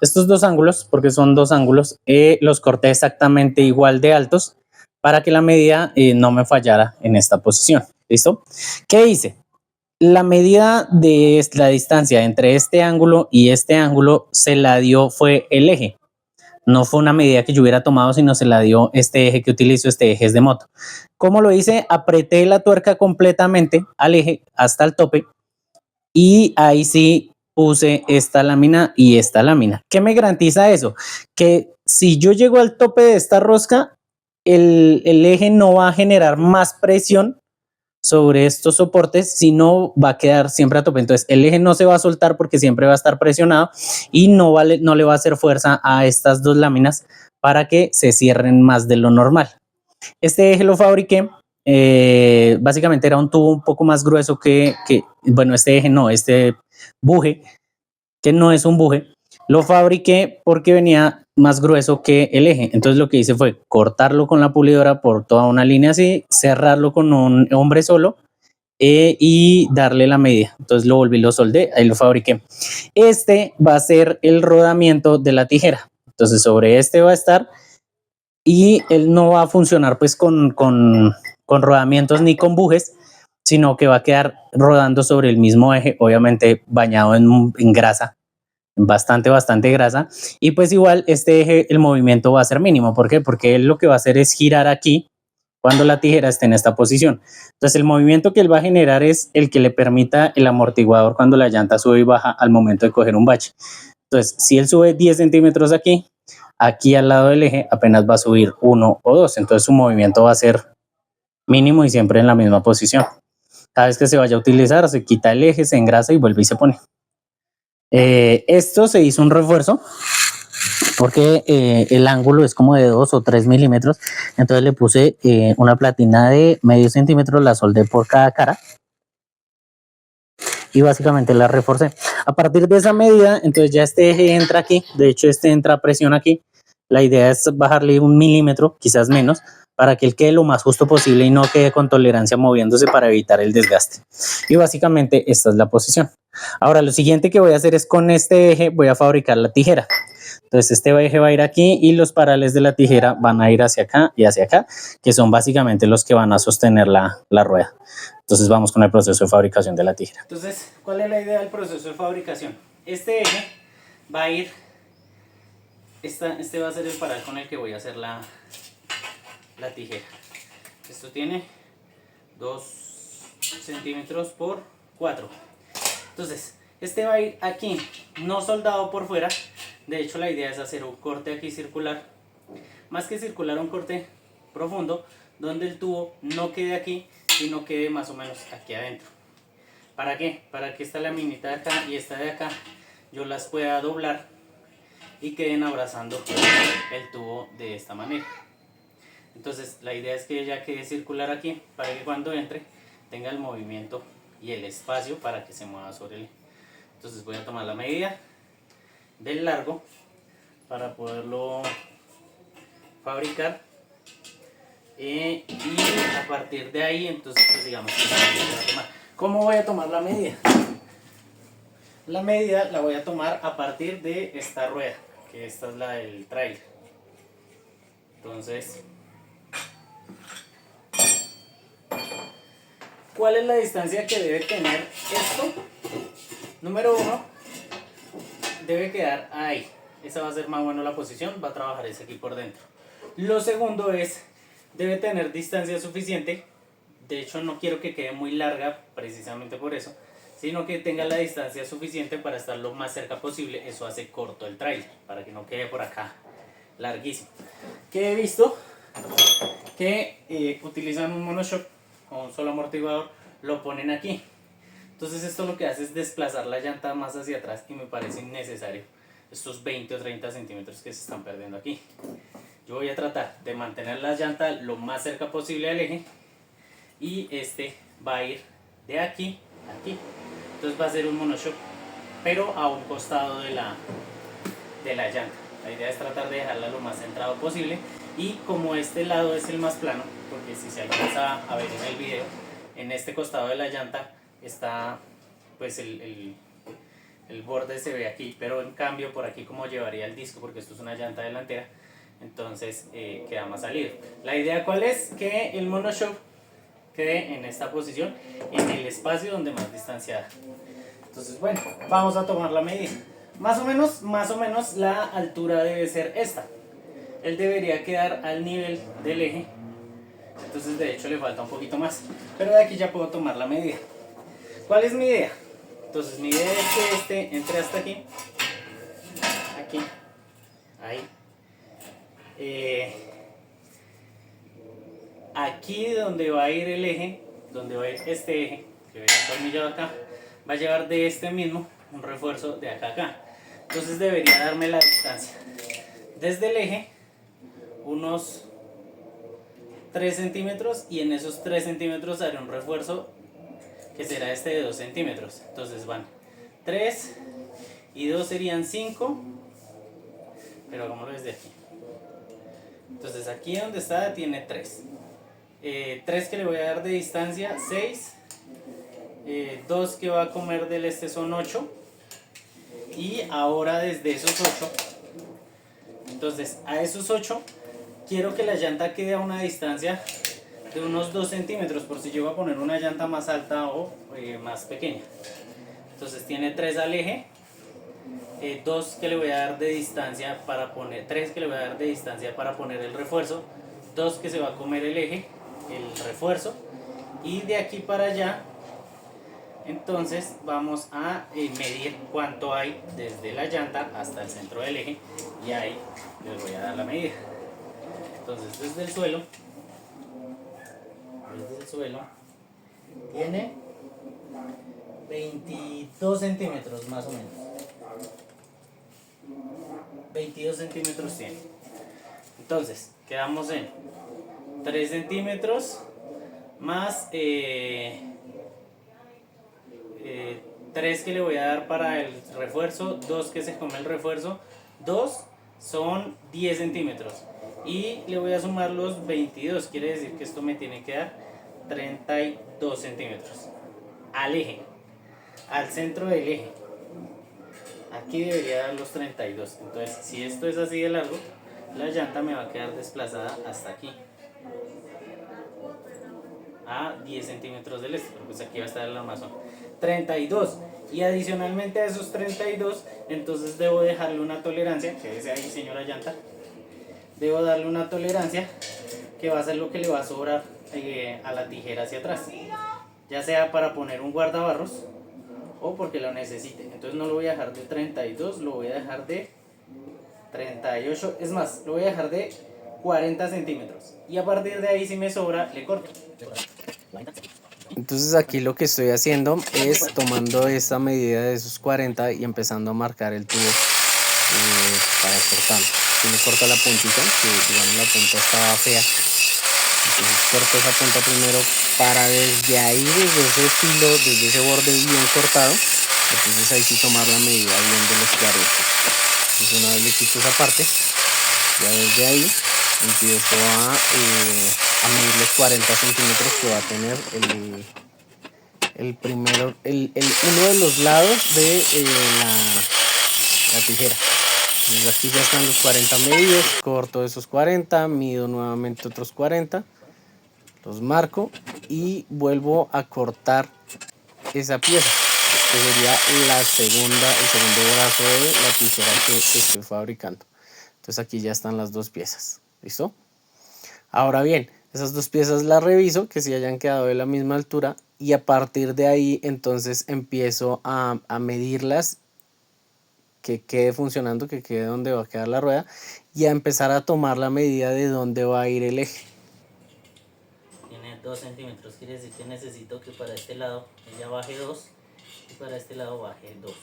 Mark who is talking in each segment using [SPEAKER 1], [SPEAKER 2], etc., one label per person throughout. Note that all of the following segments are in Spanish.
[SPEAKER 1] Estos dos ángulos, porque son dos ángulos, los corté exactamente igual de altos para que la medida no me fallara en esta posición. ¿Listo? ¿Qué hice? La medida de la distancia entre este ángulo y este ángulo se la dio fue el eje. No fue una medida que yo hubiera tomado, sino se la dio este eje que utilizo, este eje es de moto. ¿Cómo lo hice? Apreté la tuerca completamente al eje hasta el tope y ahí sí puse esta lámina y esta lámina. ¿Qué me garantiza eso? Que si yo llego al tope de esta rosca, el eje no va a generar más presión sobre estos soportes, sino va a quedar siempre a tope. Entonces el eje no se va a soltar porque siempre va a estar presionado y no le va a hacer fuerza a estas dos láminas para que se cierren más de lo normal. Este eje lo fabriqué, básicamente era un tubo un poco más grueso bueno, este eje no, este buje, que no es un buje, lo fabriqué porque venía más grueso que el eje. Entonces lo que hice fue cortarlo con la pulidora por toda una línea así, cerrarlo con un hombre solo y darle la medida. Entonces lo volví, lo soldé, ahí lo fabriqué. Este va a ser el rodamiento de la tijera. Entonces sobre este va a estar y él no va a funcionar pues con rodamientos ni con bujes, sino que va a quedar rodando sobre el mismo eje, obviamente bañado en grasa, bastante grasa, y pues igual este eje, el movimiento va a ser mínimo. ¿Por qué? Porque él lo que va a hacer es girar aquí cuando la tijera esté en esta posición. Entonces el movimiento que él va a generar es el que le permita el amortiguador cuando la llanta sube y baja al momento de coger un bache. Entonces si él sube 10 centímetros aquí, aquí al lado del eje apenas va a subir 1 o 2, entonces su movimiento va a ser mínimo y siempre en la misma posición. Cada vez que se vaya a utilizar, se quita el eje, se engrasa y vuelve y se pone. Esto se hizo un refuerzo porque el ángulo es como de 2 o 3 milímetros, entonces le puse una platina de medio centímetro, la soldé por cada cara y básicamente la reforcé. A partir de esa medida, entonces ya este eje entra aquí, de hecho este entra a presión aquí, la idea es bajarle 1 milímetro, quizás menos, para que él quede lo más justo posible y no quede con tolerancia moviéndose para evitar el desgaste. Y básicamente esta es la posición. Ahora lo siguiente que voy a hacer es con este eje voy a fabricar la tijera. Entonces este eje va a ir aquí y los parales de la tijera van a ir hacia acá y hacia acá, que son básicamente los que van a sostener la rueda. Entonces vamos con el proceso de fabricación de la tijera. Entonces, ¿cuál es la idea del proceso de fabricación? Este eje va a ir, este va a ser el paral con el que voy a hacer la tijera. Esto tiene 2 centímetros por 4. Entonces, este va a ir aquí, no soldado por fuera. De hecho, la idea es hacer un corte aquí circular. Más que circular, un corte profundo, donde el tubo no quede aquí, sino quede más o menos aquí adentro. ¿Para qué? Para que esta laminita de acá y esta de acá yo las pueda doblar y queden abrazando el tubo de esta manera. Entonces la idea es que ella quede circular aquí para que cuando entre tenga el movimiento y el espacio para que se mueva sobre él. Entonces voy a tomar la medida del largo para poderlo fabricar y a partir de ahí entonces pues digamos que voy a tomar. ¿Cómo voy a tomar la medida? La medida la voy a tomar a partir de esta rueda, que esta es la del trailer. Entonces, ¿cuál es la distancia que debe tener esto? Número 1, debe quedar ahí. Esa va a ser más o menos la posición, va a trabajar ese aquí por dentro. Lo segundo es, debe tener distancia suficiente. De hecho, no quiero que quede muy larga, precisamente por eso, sino que tenga la distancia suficiente para estar lo más cerca posible. Eso hace corto el trailer, para que no quede por acá larguísimo. Que he visto que utilizan un monoshock o un solo amortiguador, lo ponen aquí. Entonces esto lo que hace es desplazar la llanta más hacia atrás y me parece innecesario estos 20 o 30 centímetros que se están perdiendo aquí. Yo voy a tratar de mantener la llanta lo más cerca posible al eje y este va a ir de aquí a aquí. Entonces va a ser un monoshock, pero a un costado de la llanta. La idea es tratar de dejarla lo más centrado posible y como este lado es el más plano, porque si se alcanza a ver en el video, en este costado de la llanta está pues el borde se ve aquí, pero en cambio por aquí como llevaría el disco, porque esto es una llanta delantera, entonces queda más salido. La idea cuál es, que el monoshock quede en esta posición, en el espacio donde más distancia. Entonces bueno, vamos a tomar la medida. Más o menos la altura debe ser esta. Él debería quedar al nivel del eje, entonces de hecho le falta un poquito más, pero de aquí ya puedo tomar la medida. ¿Cuál es mi idea? Entonces mi idea es que este entre hasta aquí, aquí, ahí. Aquí donde va a ir el eje, donde va a ir este eje, que viene atornillado acá, va a llevar de este mismo un refuerzo de acá a acá. Entonces debería darme la distancia desde el eje, unos 3 centímetros, y en esos 3 centímetros haré un refuerzo que será este de 2 centímetros. Entonces van 3 y 2 serían 5, pero hagámoslo desde aquí. Entonces aquí donde está tiene 3. 3 que le voy a dar de distancia, 6. 2 que va a comer del este son 8. Y ahora desde esos 8, entonces a esos 8 quiero que la llanta quede a una distancia de unos 2 centímetros, por si llego a poner una llanta más alta o más pequeña. Entonces tiene 3 al eje, 2 que le voy a dar de distancia para poner, 3 que le voy a dar de distancia para poner el refuerzo, 2 que se va a comer el eje, el refuerzo, y de aquí para allá entonces vamos a medir cuánto hay desde la llanta hasta el centro del eje, y ahí les voy a dar la medida. Entonces desde el suelo tiene 22 centímetros más o menos. 22 centímetros tiene. Entonces quedamos en 3 centímetros más 3 que le voy a dar para el refuerzo, 2 que se come el refuerzo, 2 son 10 centímetros, y le voy a sumar los 22, quiere decir que esto me tiene que dar 32 centímetros al eje, al centro del eje. Aquí debería dar los 32. Entonces si esto es así de largo, la llanta me va a quedar desplazada hasta aquí, a 10 centímetros del este, pues aquí va a estar el armazón. 32, y adicionalmente a esos 32, entonces debo dejarle una tolerancia, que es ahí, señora llanta, debo darle una tolerancia que va a ser lo que le va a sobrar a la tijera hacia atrás, ya sea para poner un guardabarros o porque lo necesite. Entonces no lo voy a dejar de 32, lo voy a dejar de 38, es más, lo voy a dejar de 40 centímetros, y a partir de ahí si me sobra le corto.
[SPEAKER 2] Entonces aquí lo que estoy haciendo es tomando esta medida de esos 40 y empezando a marcar el tubo para cortar. Si me corto la puntita, que digamos la punta estaba fea, entonces corto esa punta primero para desde ahí, desde ese filo, desde ese borde bien cortado, entonces ahí sí tomar la medida bien de los 40. Entonces una vez le quito esa parte, ya desde ahí empiezo a medir los 40 centímetros que va a tener uno de los lados de la tijera. Entonces aquí ya están los 40 medidos, corto esos 40, mido nuevamente otros 40, los marco y vuelvo a cortar esa pieza, que sería el segundo brazo de la tijera que estoy fabricando. Entonces aquí ya están las dos piezas, ¿listo? Ahora bien, esas dos piezas las reviso que sí hayan quedado de la misma altura, y a partir de ahí entonces empiezo a medirlas, que quede funcionando, que quede donde va a quedar la rueda, y a empezar a tomar la medida de dónde va a ir el eje.
[SPEAKER 1] Tiene 2 centímetros, quiere decir que necesito que para este lado ella baje 2 y para este lado baje 2.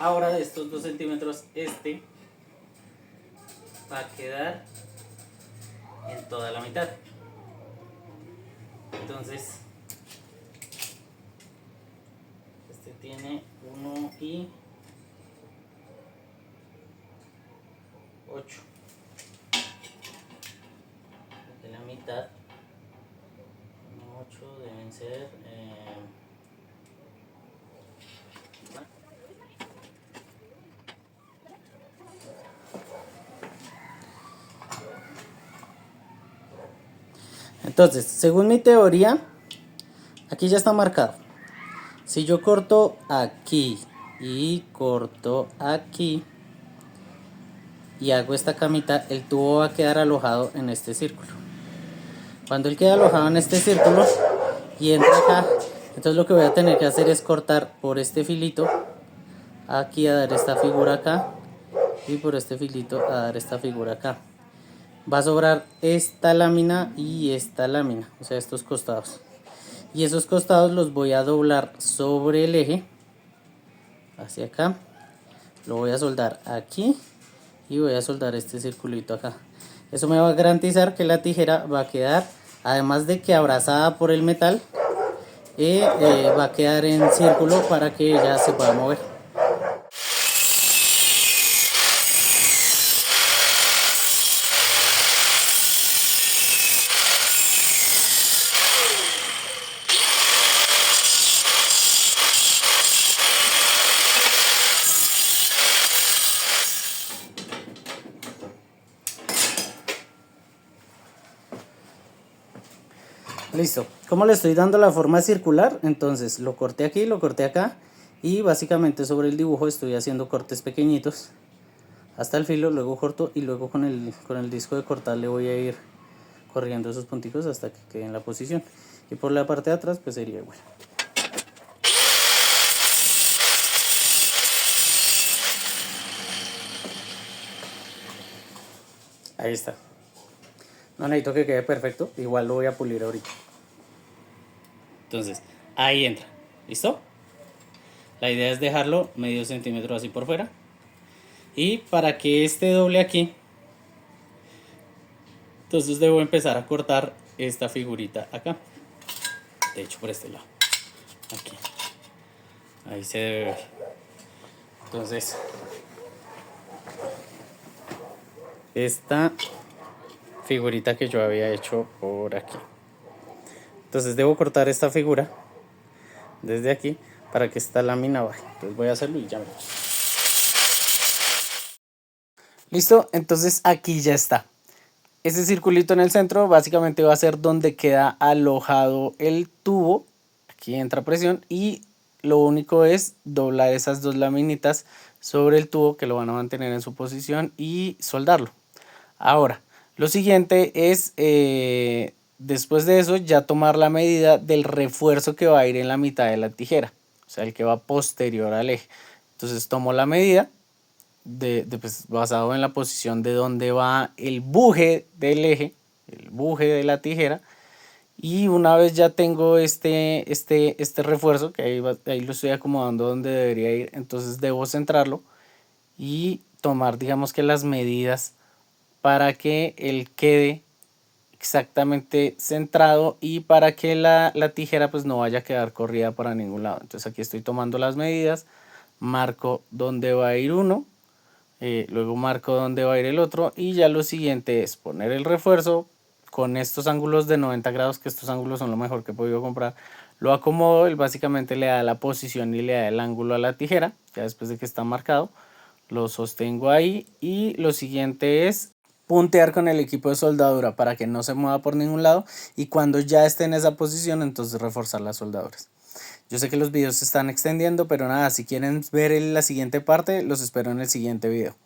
[SPEAKER 1] Ahora de estos 2 centímetros, este va a quedar en toda la mitad. Entonces, este tiene 1,8. De la mitad, 1,8 deben ser. Entonces, según mi teoría, aquí ya está marcado. Si yo corto aquí y corto aquí y hago esta camita, el tubo va a quedar alojado en este círculo. Cuando él queda alojado en este círculo y entra acá, entonces lo que voy a tener que hacer es cortar por este filito aquí a dar esta figura acá y por este filito a dar esta figura acá. Va a sobrar esta lámina y esta lámina, o sea, estos costados. Y esos costados los voy a doblar sobre el eje, hacia acá. Lo voy a soldar aquí y voy a soldar este circulito acá. Eso me va a garantizar que la tijera va a quedar, además de que abrazada por el metal, va a quedar en círculo para que ella se pueda mover. Listo, ¿cómo le estoy dando la forma circular? Entonces lo corté aquí, lo corté acá y básicamente sobre el dibujo estoy haciendo cortes pequeñitos hasta el filo, luego corto y luego con el disco de cortar le voy a ir corriendo esos punticos hasta que quede en la posición. Y por la parte de atrás pues sería igual. Ahí está. No necesito que quede perfecto, igual lo voy a pulir ahorita. Entonces, ahí entra. ¿Listo? La idea es dejarlo medio centímetro así por fuera. Y para que este doble aquí, entonces debo empezar a cortar esta figurita acá. De hecho, por este lado. Aquí. Ahí se debe ver. Entonces, esta figurita que yo había hecho por aquí. Entonces debo cortar esta figura desde aquí para que esta lámina baje. Entonces voy a hacerlo y ya me voy. Listo, entonces aquí ya está. Ese circulito en el centro básicamente va a ser donde queda alojado el tubo. Aquí entra presión y lo único es doblar esas dos laminitas sobre el tubo que lo van a mantener en su posición y soldarlo. Ahora, lo siguiente es, después de eso, ya tomar la medida del refuerzo que va a ir en la mitad de la tijera, o sea, el que va posterior al eje. Entonces tomo la medida pues, basado en la posición de donde va el buje del eje, el buje de la tijera, y una vez ya tengo este refuerzo, que ahí lo estoy acomodando donde debería ir, entonces debo centrarlo y tomar, digamos que las medidas para que él quede exactamente centrado y para que la tijera pues no vaya a quedar corrida para ningún lado. Entonces aquí estoy tomando las medidas, marco dónde va a ir uno, luego marco dónde va a ir el otro y ya lo siguiente es poner el refuerzo con estos ángulos de 90 grados, que estos ángulos son lo mejor que he podido comprar. Lo acomodo, él básicamente le da la posición y le da el ángulo a la tijera, ya después de que está marcado. Lo sostengo ahí y lo siguiente es puntear con el equipo de soldadura para que no se mueva por ningún lado y cuando ya esté en esa posición entonces reforzar las soldaduras. Yo sé que los videos se están extendiendo, pero nada, si quieren ver la siguiente parte los espero en el siguiente video.